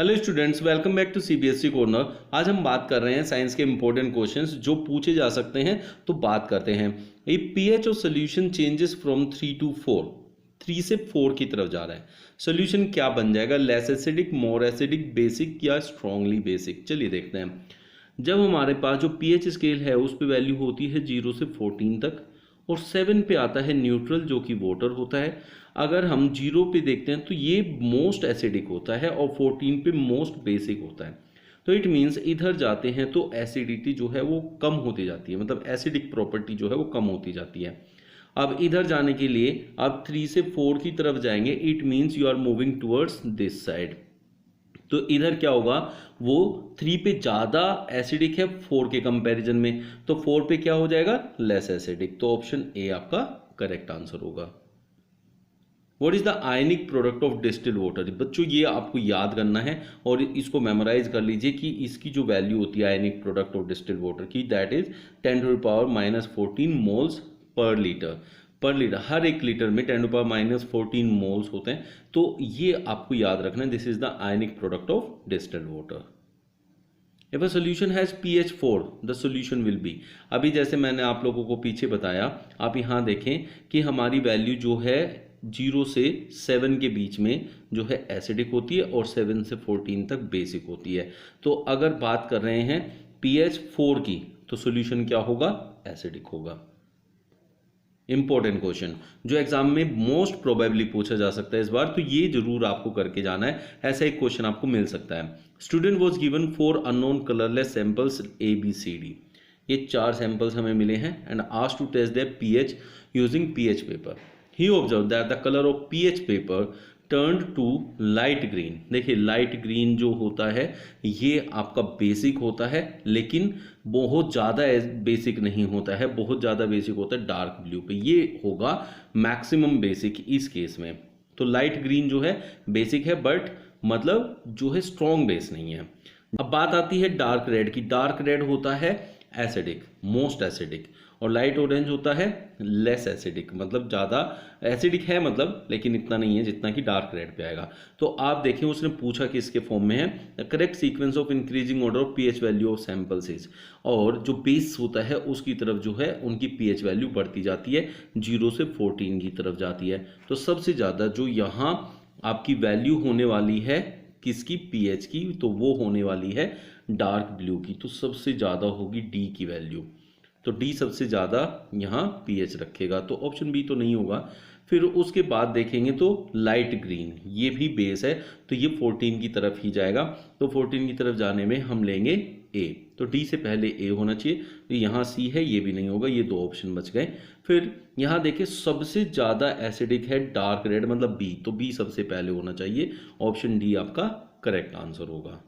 Hello students, welcome back to CBSE corner. आज हम बात कर रहे हैं साइंस के इंपॉर्टेंट क्वेश्चंस जो पूछे जा सकते हैं। तो बात करते हैं। ये pH of solution changes from 3 to 4, 3 से 4 की तरफ जा रहा है। सोल्यूशन क्या बन जाएगा? Less acidic, more acidic, basic या स्ट्रांगली बेसिक? चलिए देखते हैं। जब हमारे पास जो पीएच स्केल है उस पर वैल्यू होती है 0 से 14 तक, और 7 पे आता है न्यूट्रल जो कि वाटर होता है। अगर हम 0 पे देखते हैं तो ये मोस्ट एसिडिक होता है और 14 पे मोस्ट बेसिक होता है। तो इट मीन्स इधर जाते हैं तो एसिडिटी जो है वो कम होती जाती है, मतलब एसिडिक प्रॉपर्टी जो है वो कम होती जाती है। अब इधर जाने के लिए आप 3 से 4 की तरफ जाएंगे, it means you are moving towards this side. तो इधर क्या होगा, वो 3 पे ज़्यादा एसिडिक है 4 के कंपैरिजन में, तो 4 पे क्या हो जाएगा? Less acidic. तो ऑप्शन ए आपका करेक्ट आंसर होगा। What is the ionic product of distilled water? बच्चों ये आपको याद करना है और इसको मेमोराइज कर लीजिए कि इसकी जो वैल्यू होती है ionic product of distilled water की, that is 10⁻⁻14 moles per litre. Per litre, हर एक लीटर में 10⁻⁻14 मोल्स होते हैं। तो ये आपको याद रखना है, this is the ionic product of distilled water. If a solution has pH 4 the solution will be. अभी जैसे मैंने आप लोगों को पीछे बताया, आप यहाँ देखें कि हमारी वैल्यू जो है 0 से 7 के बीच में जो है एसिडिक होती है और 7 से 14 तक बेसिक होती है। तो अगर बात कर रहे हैं pH 4 की, तो सोल्यूशन क्या होगा? एसिडिक होगा। इंपॉर्टेंट क्वेश्चन जो एग्जाम में मोस्ट प्रोबेबली पूछा जा सकता है इस बार, तो ये जरूर आपको करके जाना है। ऐसा एक क्वेश्चन आपको मिल सकता है। Student was given 4 unknown colourless samples ABCD। ये 4 सैंपल्स हमें मिले हैं and asked to test their pH using pH paper. He observe that the colour of pH paper turned to light green. देखिए लाइट ग्रीन जो होता है ये आपका बेसिक होता है, लेकिन बहुत ज़्यादा बेसिक नहीं होता है, बहुत ज़्यादा बेसिक होता है डार्क ब्लू पे। ये होगा मैक्सिमम बेसिक इस केस में। तो लाइट ग्रीन जो है बेसिक है, बट मतलब जो है स्ट्रॉन्ग बेस नहीं है। अब बात आती है डार्क रेड की। डार्क रेड होता है एसिडिक, मोस्ट एसिडिक, और लाइट ऑरेंज होता है लेस एसिडिक, मतलब ज़्यादा एसिडिक है मतलब, लेकिन इतना नहीं है जितना कि डार्क रेड पे आएगा। तो आप देखें उसने पूछा कि इसके फॉर्म में है the correct sequence of increasing order of pH value of samples is. और जो बेस होता है उसकी तरफ जो है उनकी पीएच वैल्यू बढ़ती जाती है, 0 से 14 की तरफ जाती है। तो सबसे ज़्यादा जो यहाँ आपकी वैल्यू होने वाली है किसकी? पीएच की, तो वो होने वाली है डार्क ब्लू की। तो सबसे ज़्यादा होगी डी की वैल्यू, तो डी सबसे ज़्यादा यहाँ पीएच रखेगा। तो ऑप्शन बी तो नहीं होगा। फिर उसके बाद देखेंगे तो लाइट ग्रीन, ये भी बेस है, तो ये 14 की तरफ ही जाएगा। तो 14 की तरफ जाने में हम लेंगे ए, तो डी से पहले ए होना चाहिए। तो यहाँ सी है, ये भी नहीं होगा, ये 2 ऑप्शन बच गए। फिर यहाँ देखिए सबसे ज़्यादा एसिडिक है डार्क रेड, मतलब बी, तो बी सबसे पहले होना चाहिए। ऑप्शन डी आपका करेक्ट आंसर होगा।